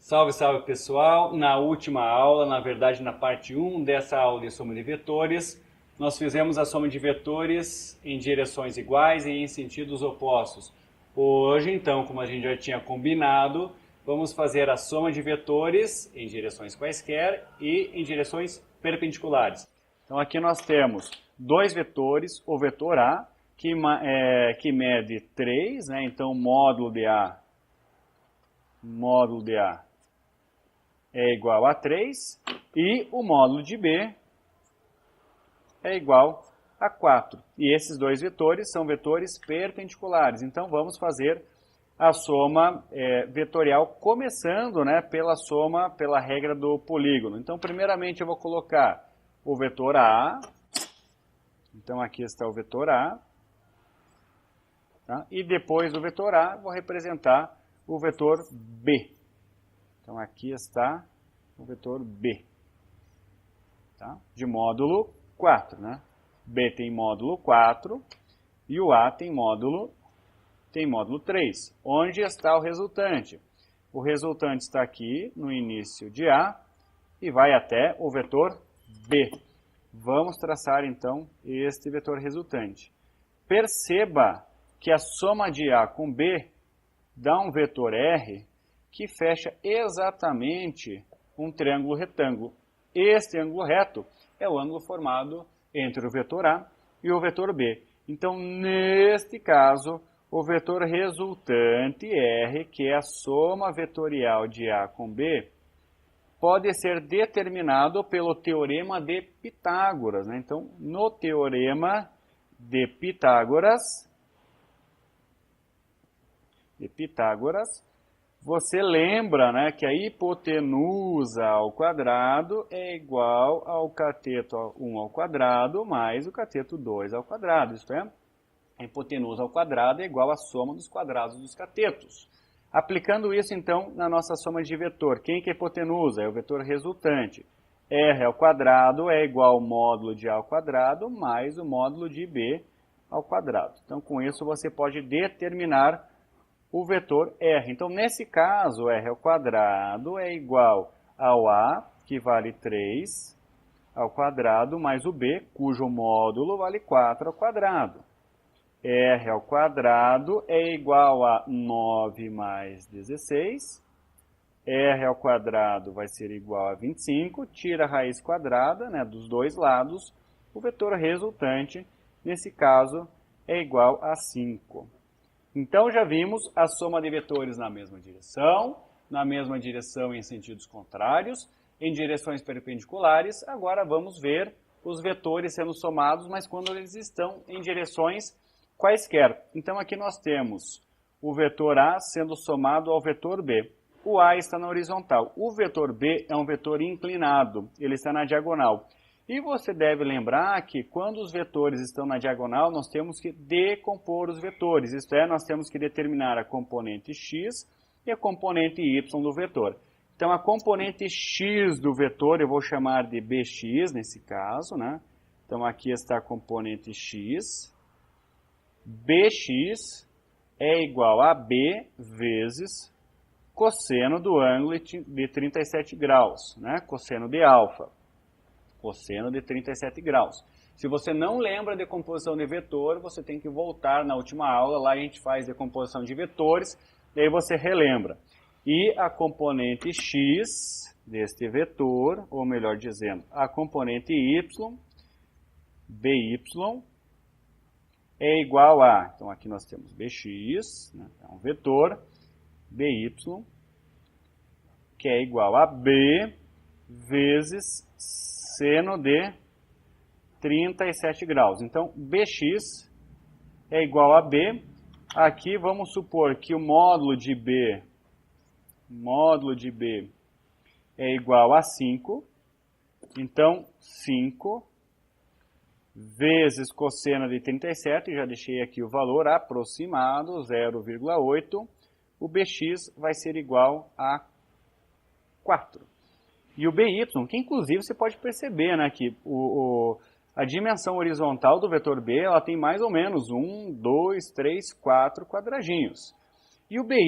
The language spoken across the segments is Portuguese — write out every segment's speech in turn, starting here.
Salve, salve pessoal! Na última aula, na verdade na parte 1 dessa aula de soma de vetores, nós fizemos a soma de vetores em direções iguais e em sentidos opostos. Hoje, então, como a gente já tinha combinado, vamos fazer a soma de vetores em direções quaisquer e em direções perpendiculares. Então aqui nós temos dois vetores, o vetor A, que mede 3, né? Então módulo de A é igual a 3 e o módulo de B é igual a 4. E esses dois vetores são vetores perpendiculares. Então vamos fazer a soma vetorial começando, né, pela regra do polígono. Então primeiramente eu vou colocar o vetor A. Então aqui está o vetor A. Tá? E depois do vetor A vou representar o vetor B. Então, aqui está o vetor B, tá? De módulo 4, né? B tem módulo 4 e o A tem módulo 3. Onde está o resultante? O resultante está aqui no início de A e vai até o vetor B. Vamos traçar, então, este vetor resultante. Perceba que a soma de A com B dá um vetor R que fecha exatamente um triângulo retângulo. Este ângulo reto é o ângulo formado entre o vetor A e o vetor B. Então, neste caso, o vetor resultante R, que é a soma vetorial de A com B, pode ser determinado pelo teorema de Pitágoras, né? Então, no teorema de Pitágoras, você lembra, né, que a hipotenusa ao quadrado é igual ao cateto 1 ao quadrado mais o cateto 2 ao quadrado. Isto é, a hipotenusa ao quadrado é igual à soma dos quadrados dos catetos. Aplicando isso, então, na nossa soma de vetor, quem que é a hipotenusa? É o vetor resultante. R ao quadrado é igual ao módulo de A ao quadrado mais o módulo de B ao quadrado. Então, com isso, você pode determinar o vetor R. Então, nesse caso, R ao quadrado é igual ao A, que vale 3 ao quadrado, mais o B, cujo módulo vale 4 ao quadrado. R ao quadrado é igual a 9 mais 16. R ao quadrado vai ser igual a 25. Tira a raiz quadrada, né, dos dois lados. O vetor resultante, nesse caso, é igual a 5. Então, já vimos a soma de vetores na mesma direção em sentidos contrários, em direções perpendiculares. Agora vamos ver os vetores sendo somados, mas quando eles estão em direções quaisquer. Então, aqui nós temos o vetor A sendo somado ao vetor B. O A está na horizontal. O vetor B é um vetor inclinado, ele está na diagonal. E você deve lembrar que quando os vetores estão na diagonal, nós temos que decompor os vetores. Isto é, nós temos que determinar a componente x e a componente y do vetor. Então, a componente x do vetor eu vou chamar de bx, nesse caso, né? Então, aqui está a componente x. Bx é igual a b vezes cosseno do ângulo de 37 graus, né? Cosseno de alfa. Cosseno de 37 graus. Se você não lembra a decomposição de vetor, você tem que voltar na última aula, lá a gente faz decomposição de vetores, e aí você relembra. E a componente x deste vetor, ou melhor dizendo, a componente y, by, é igual a, então aqui nós temos bx, né, é um vetor, by, que é igual a b vezes seno de 37 graus. Então, bx é igual a b. Aqui vamos supor que o módulo de b é igual a 5. Então, 5 vezes cosseno de 37, já deixei aqui o valor aproximado, 0,8. O bx vai ser igual a 4. E o by, que inclusive você pode perceber, né, que a dimensão horizontal do vetor B ela tem mais ou menos 1, 2, 3, 4 quadradinhos. E o by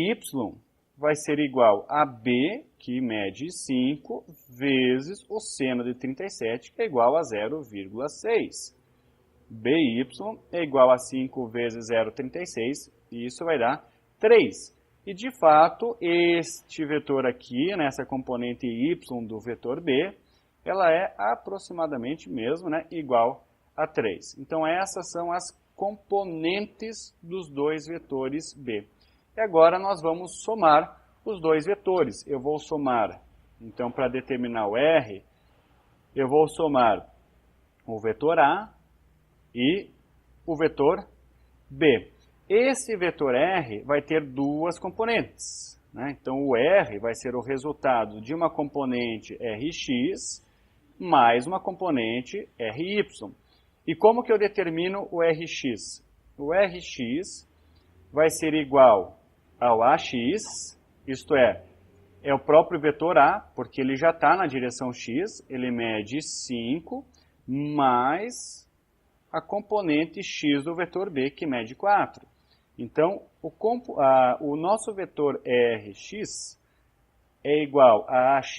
vai ser igual a B, que mede 5, vezes o seno de 37, que é igual a 0,6. BY é igual a 5 vezes 0,36, e isso vai dar 3. E, de fato, este vetor aqui, nessa componente y do vetor B, ela é aproximadamente mesmo, né, igual a 3. Então, essas são as componentes dos dois vetores B. E agora nós vamos somar os dois vetores. Eu vou somar, então, para determinar o R, eu vou somar o vetor A e o vetor B. Esse vetor R vai ter duas componentes, né? Então, o R vai ser o resultado de uma componente Rx mais uma componente Ry. E como que eu determino o Rx? O Rx vai ser igual ao Ax, isto é o próprio vetor A, porque ele já está na direção x, ele mede 5, mais a componente x do vetor B, que mede 4. Então, o nosso vetor Rx é igual a Ax,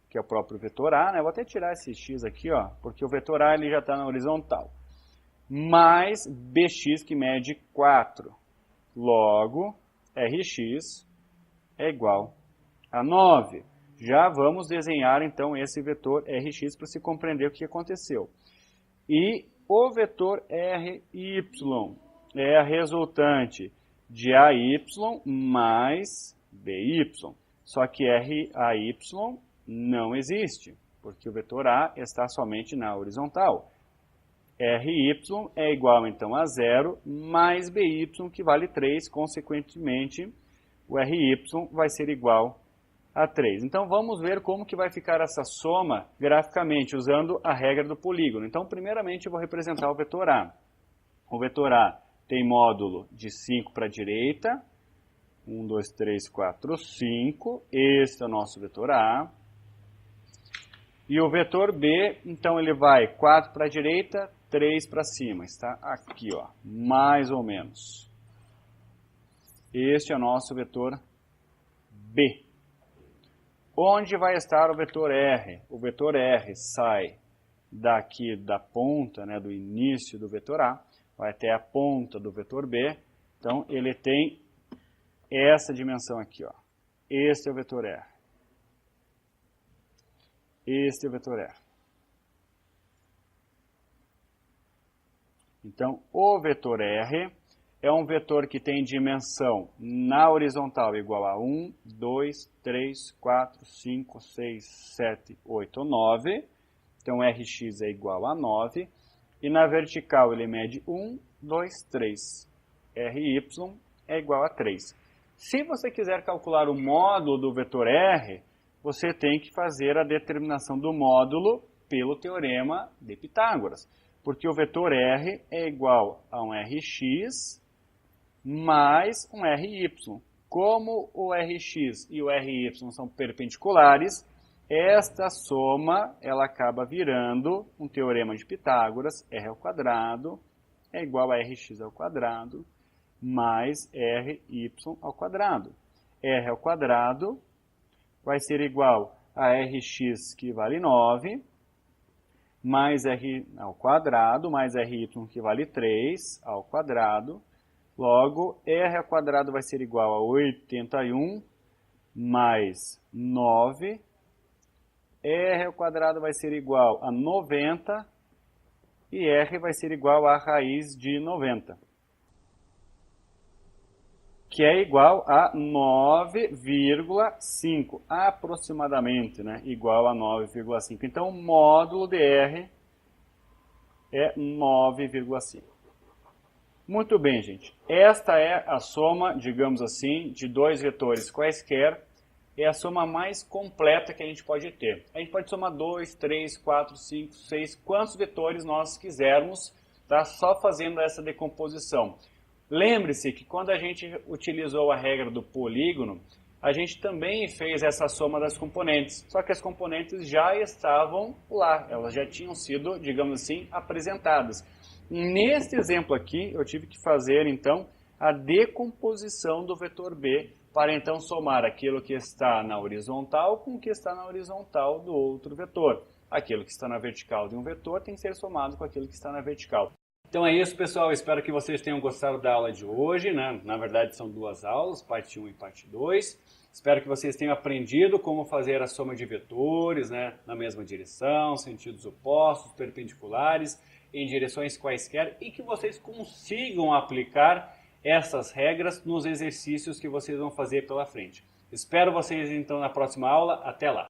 que é o próprio vetor A, né? Eu vou até tirar esse x aqui, ó, porque o vetor A ele já está na horizontal, mais Bx, que mede 4. Logo, Rx é igual a 9. Já vamos desenhar, então, esse vetor Rx para se compreender o que aconteceu. E o vetor Ry é a resultante de AY mais BY. Só que RAY não existe, porque o vetor A está somente na horizontal. Ry é igual, então, a 0 mais BY, que vale 3. Consequentemente, o Ry vai ser igual a 3. Então, vamos ver como que vai ficar essa soma graficamente, usando a regra do polígono. Então, primeiramente, eu vou representar o vetor A. O vetor A tem módulo de 5 para a direita. 1, 2, 3, 4, 5. Este é o nosso vetor A. E o vetor B, então, ele vai 4 para a direita, 3 para cima. Está aqui, ó, mais ou menos. Este é o nosso vetor B. Onde vai estar o vetor R? O vetor R sai daqui da ponta, né, do início do vetor A, vai até a ponta do vetor B. Então, ele tem essa dimensão aqui, ó. Este é o vetor R. Este é o vetor R. Então, o vetor R é um vetor que tem dimensão na horizontal igual a 1, 2, 3, 4, 5, 6, 7, 8, 9. Então, Rx é igual a 9. E na vertical ele mede 1, 2, 3. Ry é igual a 3. Se você quiser calcular o módulo do vetor R, você tem que fazer a determinação do módulo pelo teorema de Pitágoras. Porque o vetor R é igual a um Rx mais um Ry. Como o Rx e o Ry são perpendiculares, esta soma ela acaba virando um teorema de Pitágoras. R ao quadrado é igual a Rx ao quadrado mais Ry ao quadrado. R ao quadrado vai ser igual a Rx, que vale 9, mais R ao quadrado, mais Ry, que vale 3 ao quadrado. Logo, R ao quadrado vai ser igual a 81 mais 9. R ao quadrado vai ser igual a 90 e R vai ser igual a raiz de 90, que é igual a 9,5, aproximadamente, né? Igual a 9,5. Então, o módulo de R é 9,5. Muito bem, gente. Esta é a soma, digamos assim, de dois vetores quaisquer. É a soma mais completa que a gente pode ter. A gente pode somar 2, 3, 4, 5, 6, quantos vetores nós quisermos, tá? Só fazendo essa decomposição. Lembre-se que quando a gente utilizou a regra do polígono, a gente também fez essa soma das componentes. Só que as componentes já estavam lá, elas já tinham sido, digamos assim, apresentadas. Neste exemplo aqui, eu tive que fazer, então, a decomposição do vetor B para então somar aquilo que está na horizontal com o que está na horizontal do outro vetor. Aquilo que está na vertical de um vetor tem que ser somado com aquilo que está na vertical. Então é isso, pessoal. Espero que vocês tenham gostado da aula de hoje, né? Na verdade, são duas aulas, parte 1 e parte 2. Espero que vocês tenham aprendido como fazer a soma de vetores, né? Na mesma direção, sentidos opostos, perpendiculares, em direções quaisquer, e que vocês consigam aplicar essas regras nos exercícios que vocês vão fazer pela frente. Espero vocês então na próxima aula. Até lá!